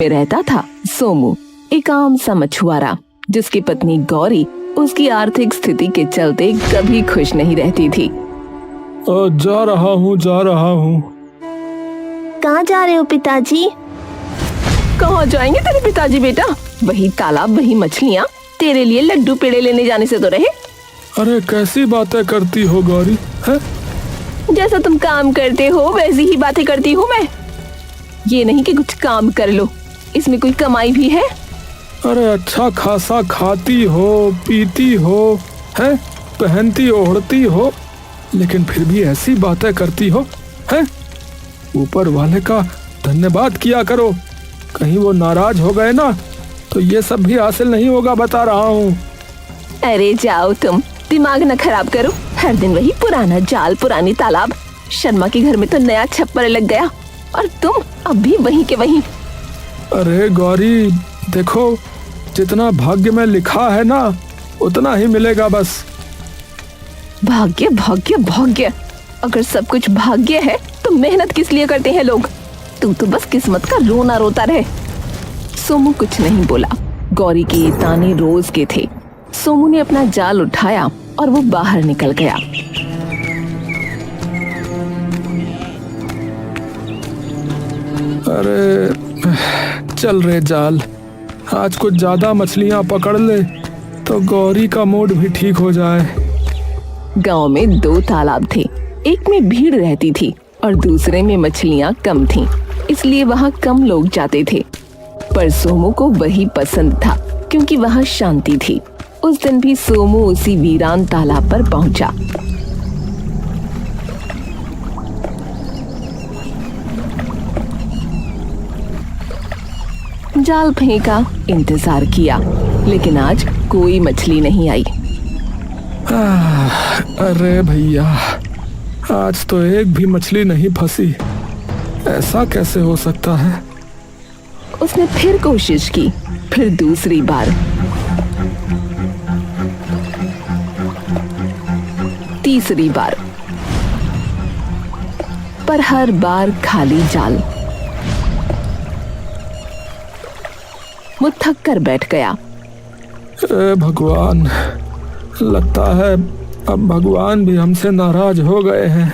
में रहता था सोमू, एक आम सा मछुआरा जिसकी पत्नी गौरी उसकी आर्थिक स्थिति के चलते कभी खुश नहीं रहती थी। जा रहा हूँ। कहाँ जा रहे हो पिताजी? कहाँ जाएंगे तेरे पिताजी बेटा? वही तालाब, वही मछलियाँ। तेरे लिए लड्डू पेड़े लेने जाने से तो रहे। अरे कैसी बातें करती हो गौरी है? जैसा तुम काम करते हो वैसी ही बातें करती हूँ मैं। ये नहीं कि कुछ काम कर लो, इसमें कोई कमाई भी है? अरे अच्छा खासा खाती हो, पीती हो, है, पहनती ओढ़ती हो, लेकिन फिर भी ऐसी बातें करती हो है? ऊपर वाले का धन्यवाद किया करो, कहीं वो नाराज हो गए ना तो ये सब भी हासिल नहीं होगा, बता रहा हूँ। अरे जाओ तुम, दिमाग न खराब करो। हर दिन वही पुराना जाल, पुरानी तालाब। शर्मा के घर में तो नया छप्पर लग गया और तुम अब भी वहीं के वहीं। अरे गौरी देखो, जितना भाग्य में लिखा है ना उतना ही मिलेगा बस। भाग्य भाग्य भाग्य, अगर सब कुछ भाग्य है तो मेहनत किस लिए करते हैं लोग? तू तो बस किस्मत का रोना रोता रहे। सोमू कुछ नहीं बोला। गौरी के ये ताने रोज के थे। सोमू ने अपना जाल उठाया और वो बाहर निकल गया। अरे चल रे जाल, आज कुछ ज्यादा मछलियां पकड़ ले तो गौरी का मूड भी ठीक हो जाए। गांव में 2 तालाब थे, एक में भीड़ रहती थी और दूसरे में मछलियां कम थीं, इसलिए वहां कम लोग जाते थे। पर सोमू को वही पसंद था क्योंकि वहां शांति थी। उस दिन भी सोमू उसी वीरान तालाब पर पहुंचा। जाल फेंका, इंतजार किया, लेकिन आज कोई मछली नहीं आई। अरे भैया, आज तो एक भी मछली नहीं फंसी, ऐसा कैसे हो सकता है? उसने फिर कोशिश की, फिर दूसरी बार, तीसरी बार, पर हर बार खाली जाल। वो थक कर बैठ गया। भगवान, लगता है अब भगवान भी हमसे नाराज हो गए हैं।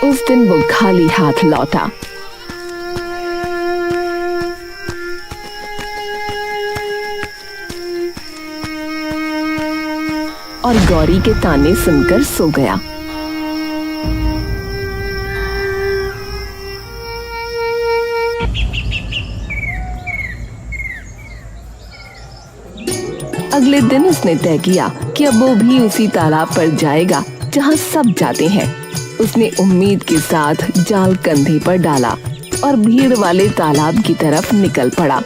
उस दिन वो खाली हाथ लौटा। और गौरी के ताने सुनकर सो गया। अगले दिन उसने तय किया कि अब वो भी उसी तालाब पर जाएगा जहां सब जाते हैं। उसने उम्मीद के साथ जाल कंधे पर डाला और भीड़ वाले तालाब की तरफ निकल पड़ा।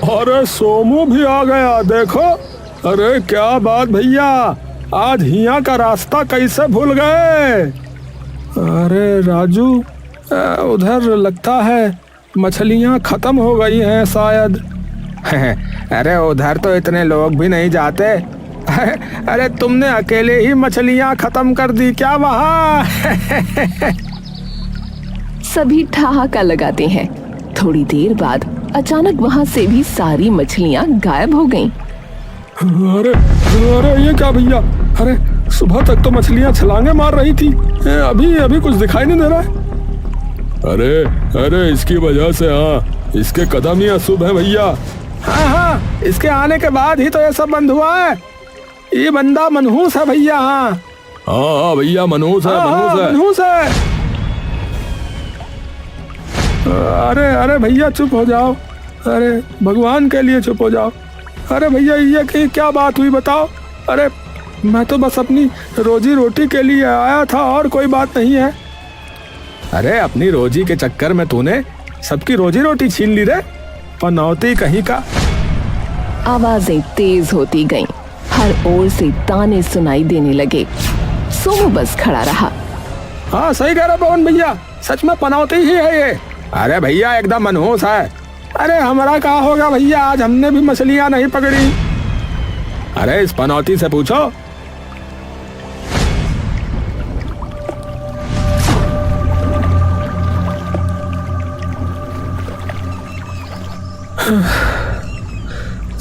अरे सोमू भी आ गया, देखो। अरे क्या बात भैया, आज हिया का रास्ता कैसे भूल गए? अरे राजू, उधर लगता है मछलियां खत्म हो गई हैं शायद। अरे उधर तो इतने लोग भी नहीं जाते। अरे तुमने अकेले ही मछलियां खत्म कर दी क्या वहाँ? सभी ठहाका लगाते हैं। थोड़ी देर बाद अचानक वहां से भी सारी मछलियां गायब हो गईं। अरे अरे ये क्या भैया? अरे सुबह तक तो मछलियां छलांगे मार रही थी, अभी अभी कुछ दिखाई नहीं दे रहा है। अरे इसकी वजह से, हाँ, इसके कदम ही अशुभ है भैया। हाँ, इसके आने के बाद ही तो ये सब बंद हुआ है। ये बंदा मनहूस है भैया। हाँ भैया, मनहूस है। अरे भैया चुप हो जाओ। अरे भगवान के लिए चुप हो जाओ। अरे भैया ये क्या बात हुई बताओ। अरे मैं तो बस अपनी रोजी रोटी के लिए आया था और कोई बात नहीं है। अरे अपनी रोजी के चक्कर में तूने सबकी रोजी रोटी छीन ली रे, पनौती कहीं का। आवाजें तेज होती गईं, हर ओर से ताने सुनाई देने लगे। सोमू बस खड़ा रहा। हाँ सही कह रहा पवन भैया, सच में पनौती ही है ये। अरे भैया एकदम मनहूस है। अरे हमारा क्या होगा भैया, आज हमने भी मछलियां नहीं पकड़ी। अरे इस पनौती से पूछो।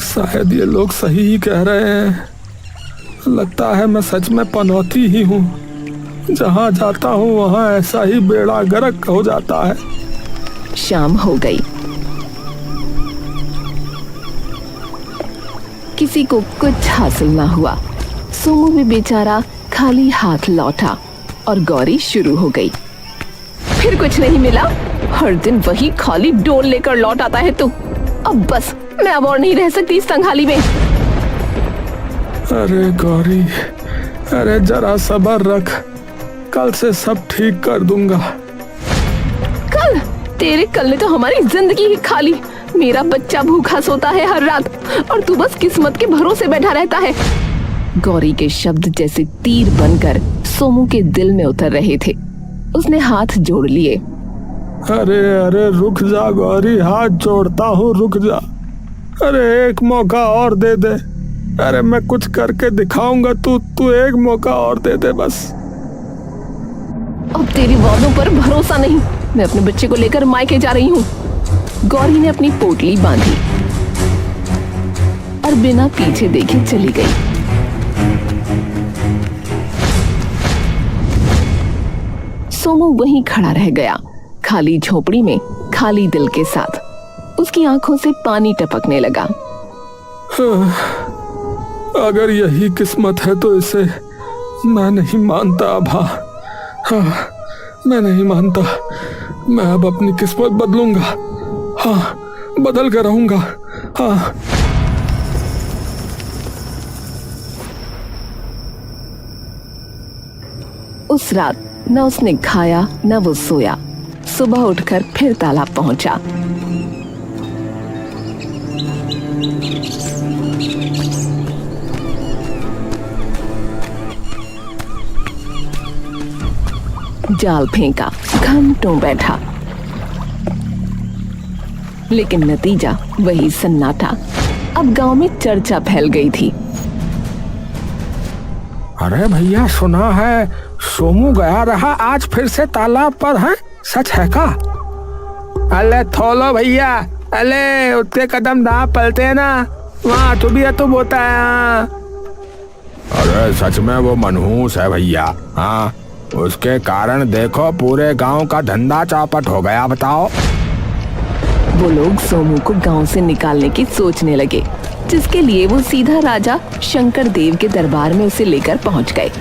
शायद ये लोग सही ही कह रहे हैं। लगता है मैं सच में पनौती ही हूँ। जहाँ जाता हूँ वहाँ ऐसा ही बेड़ा गर्क हो जाता है। शाम हो गई। किसी को कुछ हासिल ना हुआ। सोमू भी बेचारा खाली हाथ लौटा और गौरी शुरू हो गई। फिर कुछ नहीं मिला। हर दिन वही खाली डोल लेकर लौट आता है तू। अब बस, मैं अब और नहीं रह सकती इस संघाली में। अरे गौरी, अरे जरा सब्र रख, कल से सब ठीक कर दूंगा। कल? तेरे कल ने तो हमारी जिंदगी ही खा ली। मेरा बच्चा भूखा सोता है हर रात और तू बस किस्मत के भरोसे बैठा रहता है। गौरी के शब्द जैसे तीर बनकर सोमू के दिल में उतर रहे थे। उसने हाथ जोड़ लिए। अरे अरे रुक जा गौरी, हाथ जोड़ता हूँ, रुक जा। अरे एक मौका और दे दे। अरे मैं कुछ करके दिखाऊंगा, तू एक मौका और दे दे बस। अब तेरी वादों पर भरोसा नहीं। मैं अपने बच्चे को लेकर मायके जा रही हूँ। गौरी ने अपनी पोटली बांधी और बिना पीछे देखे चली गई। सोमू वहीं खड़ा रह गया, खाली झोपड़ी में, खाली दिल के साथ। उसकी आंखों से पानी टपकने लगा। अगर यही किस्मत है तो इसे मैं नहीं मानता अभा। हाँ, मैं नहीं मानता। मैं अब अपनी किस्मत बदलूंगा। हाँ, बदल कर रहूंगा। हाँ। उस रात न उसने खाया न वो सोया। सुबह उठकर फिर तालाब पहुंचा। जाल फेंका, घंटों बैठा, लेकिन नतीजा वही सन्नाटा। अब गांव में चर्चा फैल गई थी। अरे भैया, सुना है सोमू गया रहा आज फिर से तालाब पर है, सच है का? अले थोलो भैया, अले उतने कदम ना पलते ना, वहाँ तो भी तो बोता है। अरे सच में वो मनहूस है भैया। हाँ, उसके कारण देखो पूरे गांव का धंधा चौपट हो गया। बताओ। वो लोग सोमू को गांव से निकालने की सोचने लगे, जिसके लिए वो सीधा राजा शंकर देव के दरबार में उसे लेकर पहुंच गए।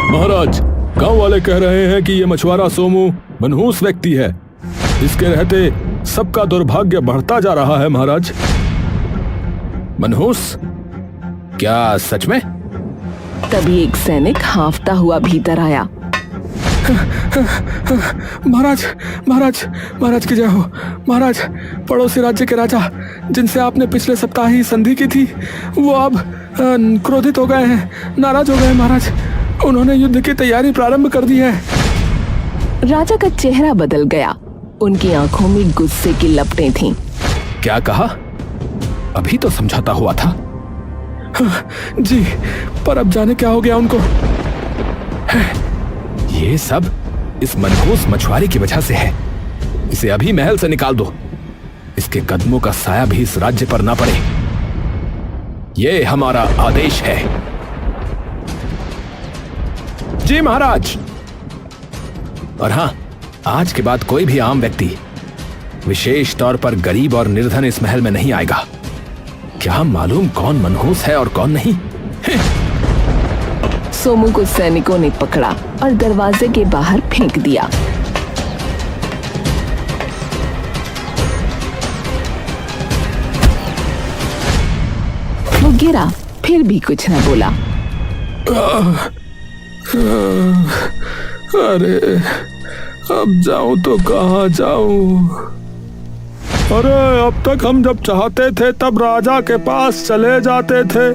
महाराज, गांव वाले कह रहे हैं कि ये मछुआरा सोमू मनहूस व्यक्ति है। इसके रहते सबका दुर्भाग्य बढ़ता जा रहा है महाराज। मनहूस? क्या सच में? तभी एक सैनिक हांफता हुआ भीतर आया। महाराज, महाराज, महाराज की जय हो। महाराज, पड़ोसी राज्य के राजा जिनसे आपने पिछले सप्ताह ही संधि की थी, वो अब क्रोधित हो गए हैं, नाराज हो गए महाराज। उन्होंने युद्ध की तैयारी प्रारंभ कर दी है। राजा का चेहरा बदल गया। उनकी आंखों में गुस्से की लपटें थीं। क्या कहा? अभी तो समझाता हुआ था। जी, पर अब जाने क्या हो गया उनको। ये सब इस मनहूस मछुआरे की वजह से है। इसे अभी महल से निकाल दो। इसके कदमों का साया भी इस राज्य पर ना पड़े। ये हमारा आदेश है। जी महाराज। और हाँ, आज के बाद कोई भी आम व्यक्ति, विशेष तौर पर गरीब और निर्धन, इस महल में नहीं आएगा। क्या मालूम कौन मनहूस है और कौन नहीं। सोमू को सैनिकों ने पकड़ा और दरवाजे के बाहर फेंक दिया। गिरा, फिर भी कुछ न बोला। अरे अब जाऊं तो कहाँ जाऊं? अरे अब तक हम जब चाहते थे तब राजा के पास चले जाते थे।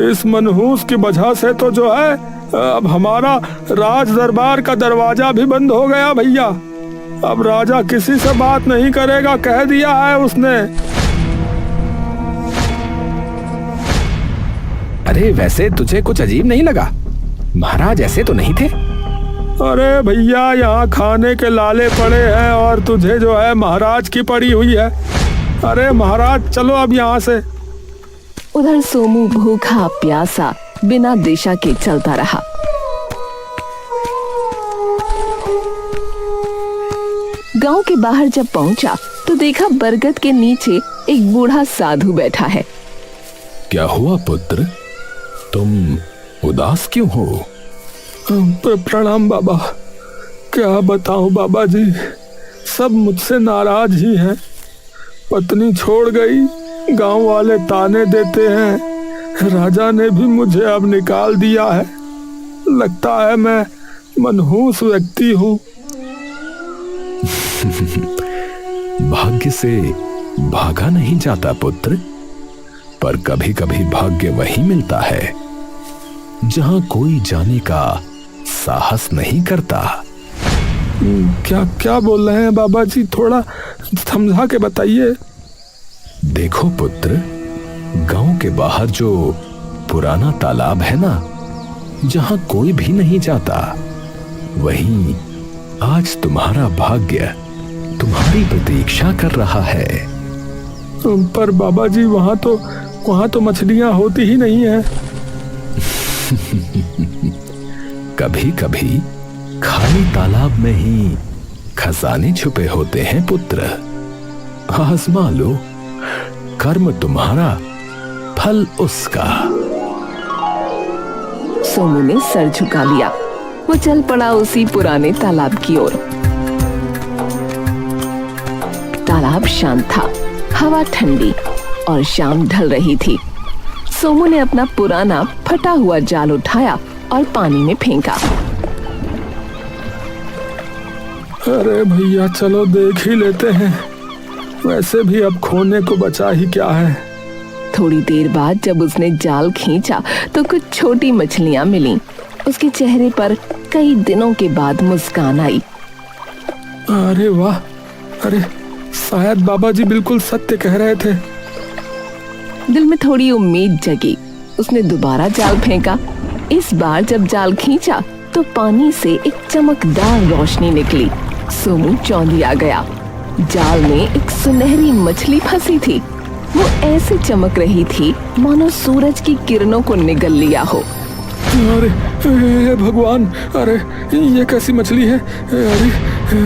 इस मनहूस की वजह से तो जो है अब हमारा राज दरबार का दरवाजा भी बंद हो गया भैया। अब राजा किसी से बात नहीं करेगा, कह दिया है उसने। अरे वैसे तुझे कुछ अजीब नहीं लगा? महाराज ऐसे तो नहीं थे। अरे भैया यहाँ खाने के लाले पड़े हैं और तुझे जो है महाराज की पड़ी हुई है। अरे महाराज चलो अब यहाँ से। उधर सोमू भूखा प्यासा बिना दिशा के चलता रहा। गांव के बाहर जब पहुंचा तो देखा बरगद के नीचे एक बूढ़ा साधु बैठा है। क्या हुआ पुत्र, तुम उदास क्यों हो? प्रणाम बाबा। क्या बताऊं बाबा जी, सब मुझसे नाराज ही हैं। पत्नी छोड़ गई, गांव वाले ताने देते हैं। राजा ने भी मुझे अब निकाल दिया है। लगता है मैं मनहूस व्यक्ति हूँ। भाग्य से भागा नहीं जाता पुत्र, पर कभी कभी भाग्य वही मिलता है जहां कोई जाने का साहस नहीं करता। क्या क्या बोल रहे हैं बाबा जी, थोड़ा समझा के बताइए। देखो पुत्र, गांव के बाहर जो पुराना तालाब है ना, जहां कोई भी नहीं जाता, वहीं आज तुम्हारा भाग्य तुम्हारी प्रतीक्षा कर रहा है। पर बाबा जी वहां तो मछलियां होती ही नहीं है। कभी कभी खाली तालाब में ही खजाने छुपे होते हैं पुत्र। आजमा लो, कर्म तुम्हारा, फल उसका। सोमू ने सर झुका लिया। वो चल पड़ा उसी पुराने तालाब की ओर। तालाब शांत था, हवा ठंडी और शाम ढल रही थी। सोमू ने अपना पुराना फटा हुआ जाल उठाया और पानी में फेंका। अरे भैया चलो देख ही लेते हैं, वैसे भी अब खोने को बचा ही क्या है। थोड़ी देर बाद जब उसने जाल खींचा तो कुछ छोटी मछलियां मिलीं। उसके चेहरे पर कई दिनों के बाद मुस्कान आई। अरे वाह, अरे शायद बाबा जी बिल्कुल सत्य कह रहे थे। दिल में थोड़ी उम्मीद जगी। उसने दोबारा जाल फेंका। इस बार जब जाल खींचा तो पानी से एक चमकदार रोशनी निकली। सोमू चौंधिया गया। जाल में एक सुनहरी मछली फंसी थी। वो ऐसे चमक रही थी मानो सूरज की किरणों को निगल लिया हो। अरे भगवान, अरे ये कैसी मछली है? अरे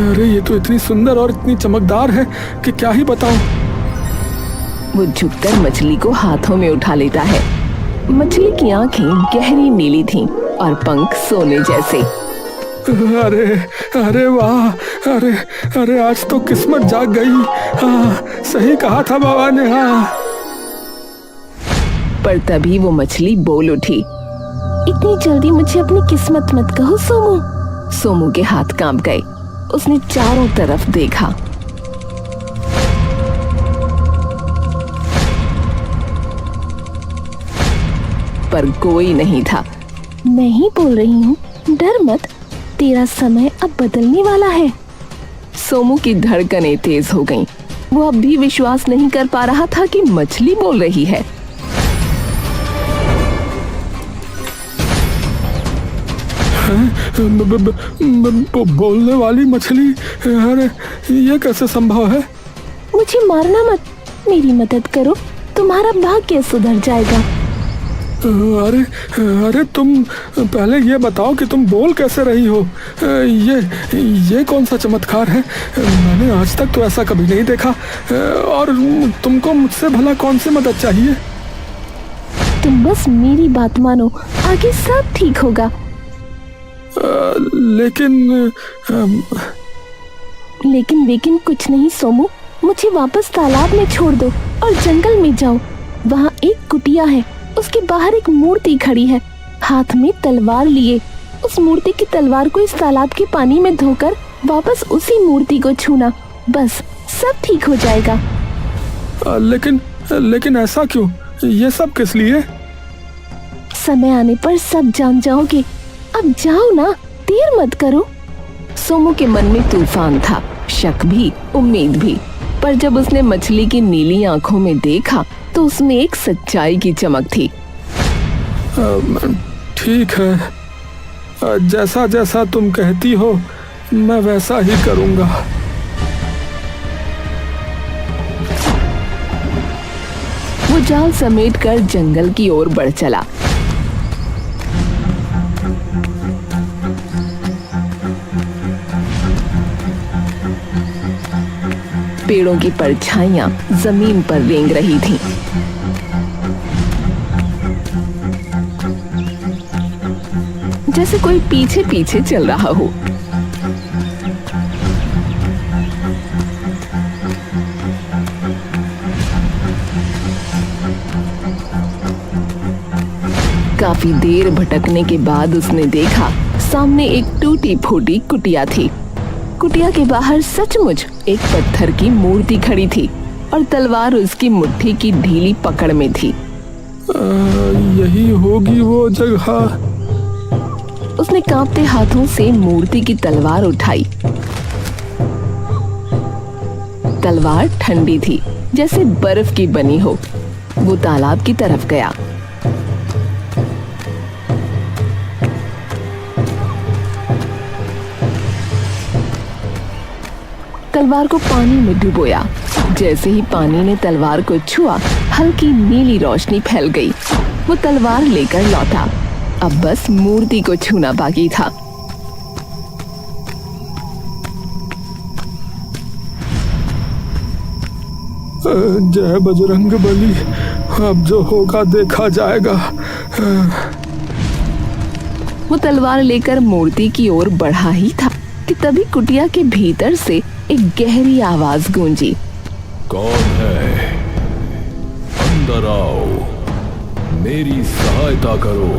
अरे ये तो इतनी सुंदर और इतनी चमकदार है कि क्या ही बताऊं। वो झुककर मछली को हाथों में उठा लेता है। मछली की आंखें गहरी नीली थीं और पंख सोने जैसे। अरे अरे वाह, अरे अरे आज तो किस्मत जाग गई। हाँ, सही कहा था बाबा ने। हाँ, पर तभी वो मछली बोल उठी, इतनी जल्दी मुझे अपनी किस्मत मत कहो सोमू। सोमू के हाथ कांप गए। उसने चारों तरफ देखा। पर कोई नहीं था। मैं ही बोल रही हूँ, डर मत, तेरा समय अब बदलने वाला है। सोमू की धड़कनें तेज हो गईं। वो अब भी विश्वास नहीं कर पा रहा था कि मछली बोल रही है। बोलने वाली मछली? अरे ये कैसे संभव है? मुझे मारना मत, मेरी मदद करो, तुम्हारा भाग्य सुधर जाएगा। अरे अरे तुम पहले ये बताओ कि तुम बोल कैसे रही हो? ये कौन सा चमत्कार है? मैंने आज तक तो ऐसा कभी नहीं देखा। और तुमको मुझसे भला कौन सी मदद चाहिए? तुम बस मेरी बात मानो, आगे सब ठीक होगा। लेकिन कुछ नहीं सोमू, मुझे वापस तालाब में छोड़ दो और जंगल में जाओ। वहाँ एक कुटिया है, उसके बाहर एक मूर्ति खड़ी है, हाथ में तलवार लिए। उस मूर्ति की तलवार को इस तालाब के पानी में धोकर वापस उसी मूर्ति को छूना, बस सब ठीक हो जाएगा। लेकिन ऐसा क्यों? ये सब किस लिए? समय आने पर सब जान जाओगे। अब जाओ ना, देर मत करो। सोमू के मन में तूफान था, शक भी, उम्मीद भी। पर जब उसने मछली की नीली आंखों में देखा तो उसमें एक सच्चाई की चमक थी। ठीक है, जैसा जैसा तुम कहती हो मैं वैसा ही करूंगा। वो जाल समेटकर जंगल की ओर बढ़ चला। पेड़ों की परछाइयां जमीन पर रेंग रही थीं। जैसे कोई पीछे पीछे चल रहा हो। काफी देर भटकने के बाद उसने देखा सामने एक टूटी फूटी कुटिया थी। कुटिया के बाहर सचमुच एक पत्थर की मूर्ति खड़ी थी और तलवार उसकी मुट्ठी की ढीली पकड़ में थी। यही होगी वो जगह। उसने कांपते हाथों से मूर्ति की तलवार उठाई। तलवार ठंडी थी, जैसे बर्फ की बनी हो। वो तालाब की तरफ गया। तलवार को पानी में डुबोया। जैसे ही पानी ने तलवार को छुआ, हल्की नीली रोशनी फैल गई। वो तलवार लेकर लौटा। अब बस मूर्ति को छूना बाकी था। जय बजरंग बली, अब जो होगा देखा जाएगा। वो तलवार लेकर मूर्ति की ओर बढ़ा ही था कि तभी कुटिया के भीतर से एक गहरी आवाज गूंजी। कौन है? अंदर आओ, मेरी सहायता करो।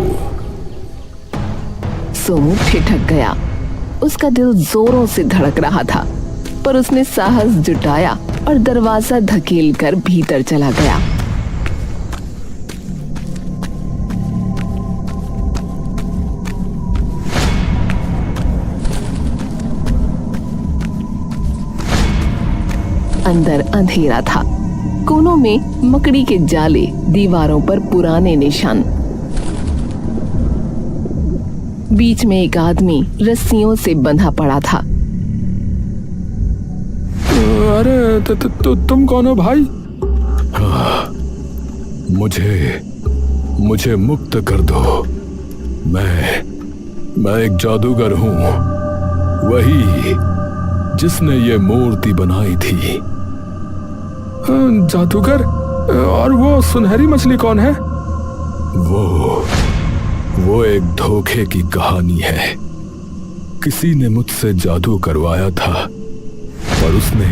सोमू ठिठक गया। उसका दिल जोरों से धड़क रहा था, पर उसने साहस जुटाया और दरवाजा धकेलकर भीतर चला गया। अंदर अंधेरा था। कोनों में मकड़ी के जाले, दीवारों पर पुराने निशान। बीच में एक आदमी रस्सियों से बंधा पड़ा था। अरे तुम कौन हो भाई? मुझे मुक्त कर दो। मैं एक जादूगर हूँ, वही जिसने ये मूर्ति बनाई थी। जादूगर? और वो सुनहरी मछली कौन है? वो एक धोखे की कहानी है। किसी ने मुझसे जादू करवाया था, पर उसने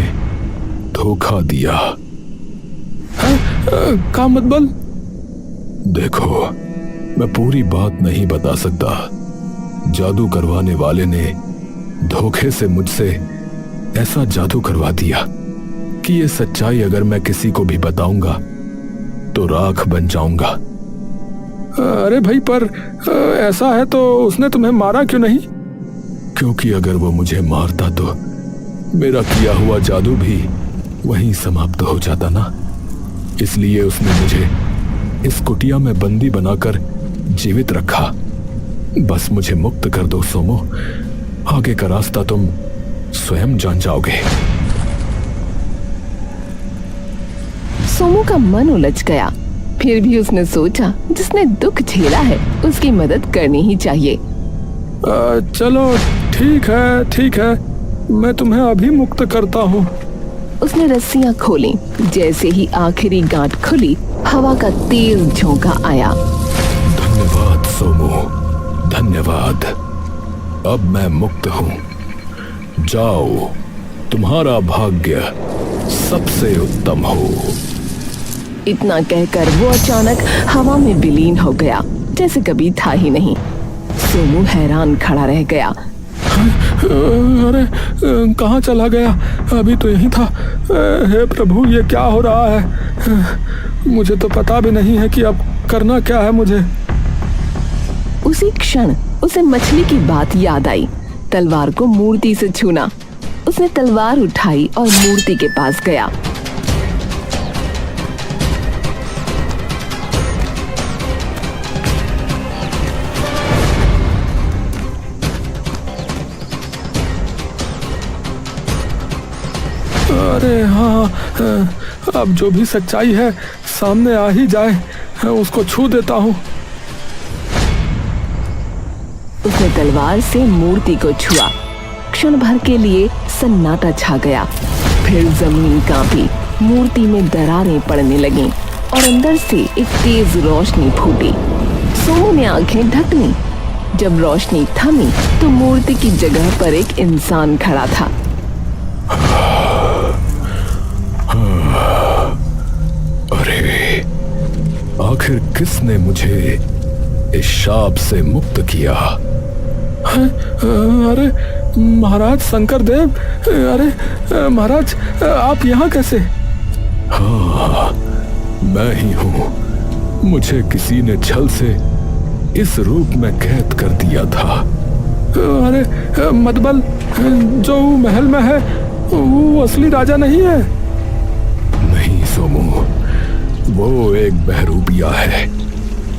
धोखा दिया। का मतलब? देखो, मैं पूरी बात नहीं बता सकता। जादू करवाने वाले ने धोखे से मुझसे ऐसा जादू करवा दिया कि ये सच्चाई अगर मैं किसी को भी बताऊंगा तो राख बन जाऊंगा। अरे भाई, पर ऐसा है तो उसने तुम्हें मारा क्यों नहीं? क्योंकि अगर वो मुझे मारता तो मेरा किया हुआ जादू भी वहीं समाप्त हो जाता ना। इसलिए उसने मुझे इस कुटिया में बंदी बनाकर जीवित रखा। बस मुझे मुक्त कर दो सोमो, आगे का रास्ता तुम स्वयं जान जाओगे। सोमू का मन उलझ गया। फिर भी उसने सोचा, जिसने दुख झेला है उसकी मदद करनी ही चाहिए। चलो ठीक है, मैं तुम्हें अभी मुक्त करता हूँ। उसने रस्सियां खोली। जैसे ही आखिरी गांठ खुली, हवा का तेज झोंका आया। धन्यवाद सोमू, धन्यवाद। अब मैं मुक्त हूँ। जाओ, तुम्हारा भाग्य सबसे उत्तम हो। इतना कहकर वो अचानक हवा में विलीन हो गया, जैसे कभी था ही नहीं। सोमू हैरान खड़ा रह गया। अरे कहाँ चला गया? अभी तो यही था। हे प्रभु, ये क्या हो रहा है? मुझे तो पता भी नहीं है कि अब करना क्या है मुझे। उसी क्षण उसे मछली की बात याद आई। तलवार को मूर्ति से छूना। उसने तलवार उठाई और मूर्ति के पास गया। अरे हाँ, अब जो भी सच्चाई है सामने आ ही जाए, उसको छू देता हूँ। उसने तलवार से मूर्ति को छुआ। क्षण भर के लिए सन्नाटा छा गया। फिर जमीन कांपी, मूर्ति में दरारें पड़ने लगीं और अंदर से एक तेज रोशनी फूटी। सोमू ने आंखें ढक लीं। जब रोशनी थमी तो मूर्ति की जगह पर एक इंसान खड़ा था। अरे आखिर किसने मुझे इस शाप से मुक्त किया? अरे महाराज शंकर देव, अरे महाराज आप यहाँ कैसे? हाँ, मैं ही हूँ। मुझे किसी ने छल से इस रूप में कैद कर दिया था। अरे मतबल जो महल में है वो असली राजा नहीं है? नहीं सोमू, वो एक बहरूपिया है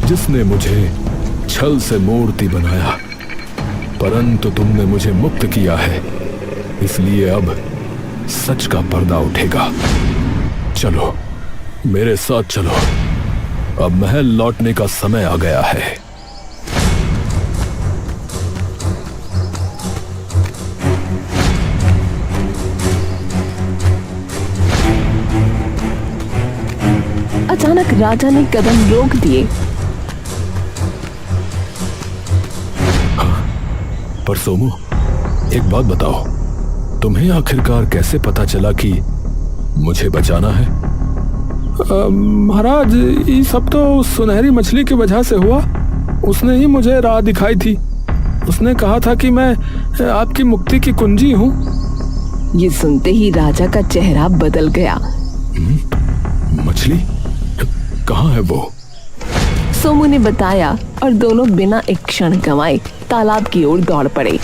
जिसने मुझे छल से मूर्ति बनाया, परंतु तुमने मुझे मुक्त किया है, इसलिए अब सच का पर्दा उठेगा। चलो मेरे साथ चलो, अब महल लौटने का समय आ गया है। अचानक राजा ने कदम रोक दिए। पर सोमू, एक बात बताओ, तुम्हें आखिरकार कैसे पता चला कि मुझे बचाना है? महाराज ये सब तो उस सुनहरी मछली की वजह से हुआ। उसने ही मुझे राह दिखाई थी। उसने कहा था कि मैं आपकी मुक्ति की कुंजी हूँ। ये सुनते ही राजा का चेहरा बदल गया। मछली कहाँ है वो? सोमू ने बताया और दोनों बिना एक क्षण गंवाए तालाब की ओर दौड़ पड़े।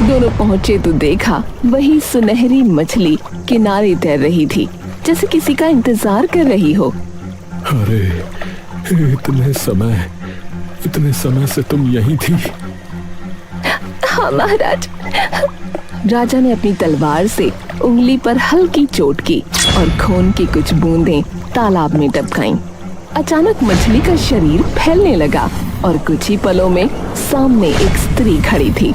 दोनों पहुंचे तो देखा वही सुनहरी मछली किनारे तैर रही थी, जैसे किसी का इंतजार कर रही हो। अरे इतने समय से तुम यहीं थी? हाँ महाराज। राजा ने अपनी तलवार से उंगली पर हल्की चोट की और खून की कुछ बूंदें तालाब में टपकाईं। अचानक मछली का शरीर फैलने लगा और कुछ ही पलों में सामने एक स्त्री खड़ी थी।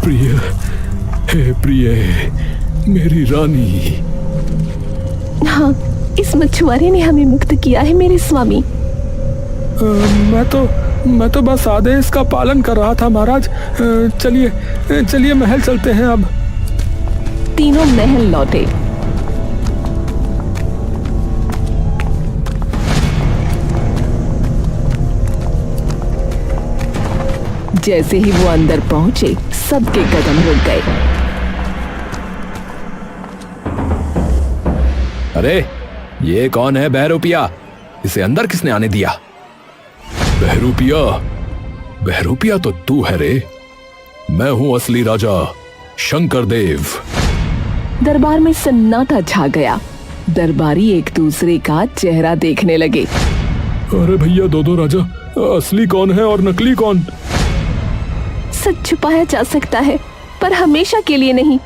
प्रिय, हे प्रिय, मेरी रानी। हाँ, इस मछुआरे ने हमें मुक्त किया है मेरे स्वामी। मैं तो बस आदेश का पालन कर रहा था महाराज। चलिए महल चलते हैं अब। तीनों महल लौटे। जैसे ही वो अंदर पहुंचे, सबके कदम रुक गए। अरे ये कौन है बहरूपिया? इसे अंदर किसने आने दिया? बहरूपिया तो तू है रे। मैं हूं असली राजा शंकर देव। दरबार में सन्नाटा छा गया। दरबारी एक दूसरे का चेहरा देखने लगे। अरे भैया दो राजा, असली कौन है और नकली कौन? सच छुपाया जा सकता है पर हमेशा के लिए नहीं।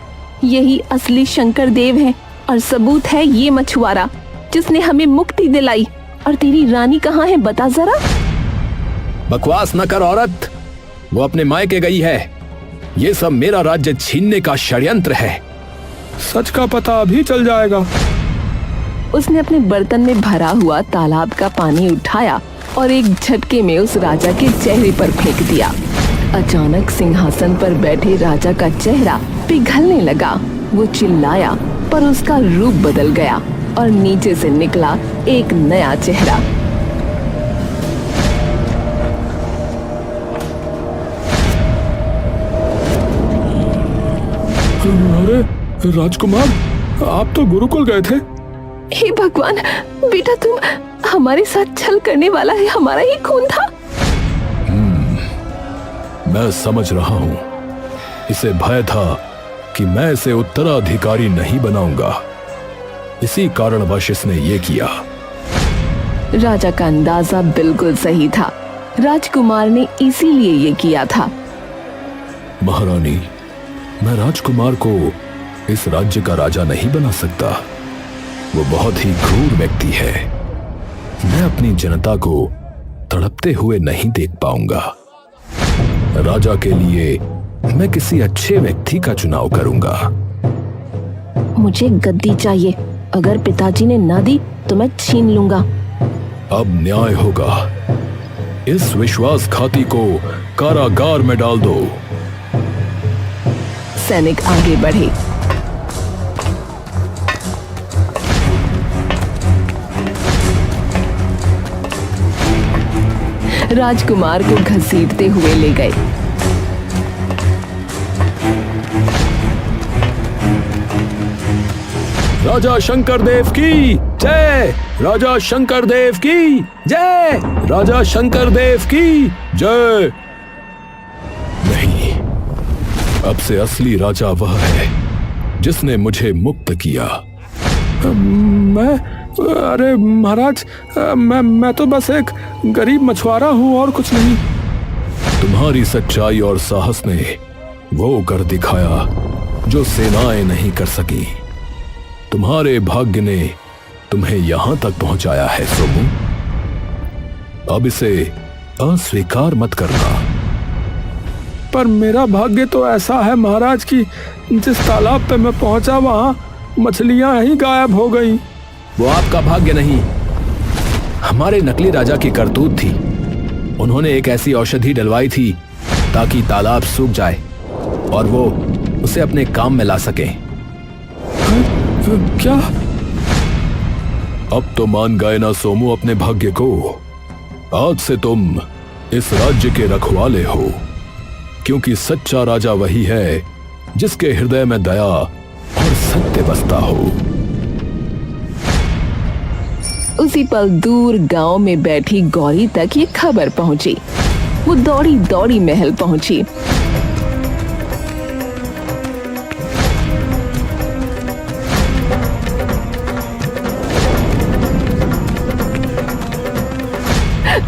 यही असली शंकर देव है और सबूत है ये मछुआरा जिसने हमें मुक्ति दिलाई। और तेरी रानी कहाँ है, बता जरा। बकवास न कर औरत, वो अपने मायके गई है। ये सब मेरा राज्य छीनने का षड्यंत्र है। सच का पता अभी चल जाएगा। उसने अपने बर्तन में भरा हुआ तालाब का पानी उठाया और एक झटके में उस राजा के चेहरे पर फेंक दिया। अचानक सिंहासन पर बैठे राजा का चेहरा पिघलने लगा। वो चिल्लाया, पर उसका रूप बदल गया और नीचे से निकला एक नया चेहरा। अरे राजकुमार, आप तो गुरुकुल गए थे। हे भगवान, बेटा तुम हमारे साथ छल करने वाला है, हमारा ही खून था। मैं समझ रहा हूं। इसे भय था कि मैं इसे उत्तराधिकारी नहीं बनाऊंगा, इसी कारणवश इसने ये किया। राजा का अंदाजा बिल्कुल सही था। राजकुमार ने इसीलिए ये किया था। महारानी, मैं राजकुमार को इस राज्य का राजा नहीं बना सकता। वो बहुत ही क्रूर व्यक्ति है। मैं अपनी जनता को तड़पते हुए नहीं देख पाऊंगा। राजा के लिए मैं किसी अच्छे व्यक्ति का चुनाव करूंगा। मुझे गद्दी चाहिए। अगर पिताजी ने ना दी तो मैं छीन लूंगा। अब न्याय होगा। इस विश्वासघाती को कारागार में डाल दो। सैनिक आगे बढ़े। राजकुमार को घसीटते हुए ले गए। राजा शंकर देव की जय। राजा शंकर देव की जय। राजा शंकर देव की जय। नहीं, अब से असली राजा वह है जिसने मुझे मुक्त किया। अरे महाराज, मैं तो बस एक गरीब मछुआरा हूं और कुछ नहीं। तुम्हारी सच्चाई और साहस ने वो कर दिखाया जो सेनाएं नहीं कर सकी। तुम्हारे भाग्य ने तुम्हें यहां तक पहुंचाया है सोमू। अब इसे अस्वीकार मत करना। पर मेरा भाग्य तो ऐसा है महाराज कि जिस तालाब पे मैं पहुंचा वहां मछलियां ही गायब हो गई। वो आपका भाग्य नहीं, हमारे नकली राजा की करतूत थी। उन्होंने एक ऐसी औषधि डलवाई थी ताकि तालाब सूख जाए और वो उसे अपने काम में ला सके। क्या? अब तो मान गए ना सोमू अपने भाग्य को। आज से तुम इस राज्य के रखवाले हो, क्योंकि सच्चा राजा वही है जिसके हृदय में दया और सत्य बसता हो। उसी पल दूर गांव में बैठी गौरी तक ये खबर पहुंची। वो दौड़ी दौड़ी महल पहुंची।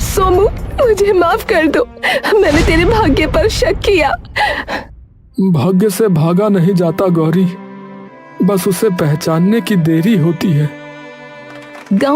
सोमू, मुझे माफ कर दो। मैंने तेरे भाग्य पर शक किया। भाग्य से भागा नहीं जाता गौरी, बस उसे पहचानने की देरी होती है। गांव